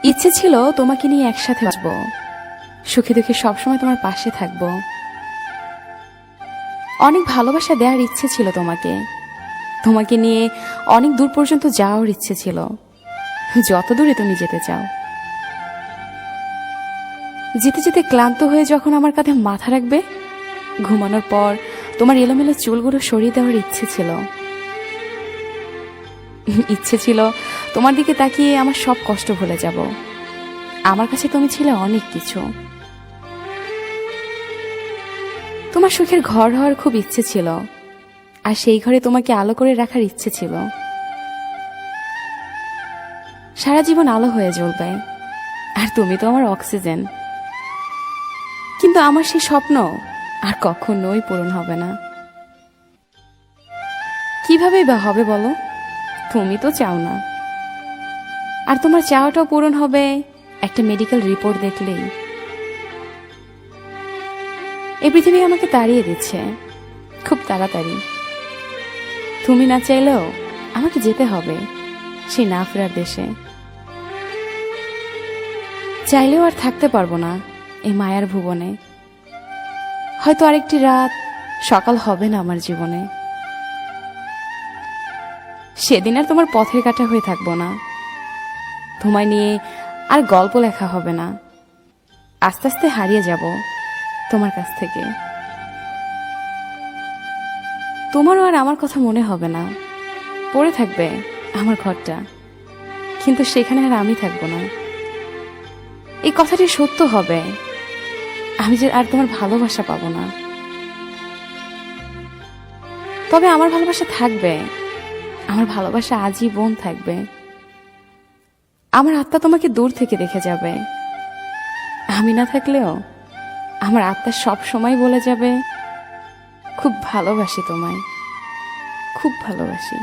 ইচ্ছে ছিল তোমাকে নিয়ে একসাথে আসবো, সুখে দুঃখে সবসময় তোমার পাশে থাকবো। অনেক ভালোবাসা দেওয়ার ইচ্ছে ছিল তোমাকে, তোমাকে নিয়ে অনেক দূর পর্যন্ত যাওয়ার ইচ্ছে ছিল, যত দূরে তুমি যেতে চাও। যেতে যেতে ক্লান্ত হয়ে যখন আমার কাঁধে মাথা রাখবে, ঘুমানোর পর তোমার এলোমেলো চুলগুলো সরিয়ে দেওয়ার ইচ্ছে ছিল। ইচ্ছে ছিল তোমার দিকে তাকিয়ে আমার সব কষ্ট ভুলে যাব। আমার কাছে তুমি ছিলে অনেক কিছু। তোমার সুখের ঘর হওয়ার খুব ইচ্ছে ছিল, আর সেই ঘরে তোমাকে আলো করে রাখার ইচ্ছে ছিল। সারা জীবন আলো হয়ে জ্বলবে, আর তুমি তো আমার অক্সিজেন। কিন্তু আমার সেই স্বপ্ন আর কখনোই পূরণ হবে না। কিভাবেই বা হবে বলো? তুমি তো চাও না। আর তোমার চাওয়াটাও পূরণ হবে একটা মেডিকেল রিপোর্ট দেখলেই। এই পৃথিবী আমাকে তাড়িয়ে দিচ্ছে খুব তাড়াতাড়ি। তুমি না চাইলেও আমাকে যেতে হবে সেই না ফেরার দেশে। চাইলেও আর থাকতে পারবো না এই মায়ার ভুবনে। হয়তো আরেকটি রাত সকাল হবে না আমার জীবনে। সেদিন আর তোমার পথের কাটা হয়ে থাকবো না। তোমায় নিয়ে আর গল্প লেখা হবে না। আস্তে আস্তে হারিয়ে যাব তোমার কাছ থেকে। তোমারও আর আমার কথা মনে হবে না। পড়ে থাকবে আমার ঘরটা, কিন্তু সেখানে আর আমি থাকবো না। এই কথাটি সত্য হবে, আমি যে আর তোমার ভালোবাসা পাবো না। তবে আমার ভালোবাসা থাকবে, আমার ভালোবাসা আজীবন থাকবে। আমার আত্মা তোমাকে দূর থেকে দেখে যাবে। আমি না থাকলেও আমার আত্মা সব সময় বলে যাবে, খুব ভালোবাসি তোমায়, খুব ভালোবাসি।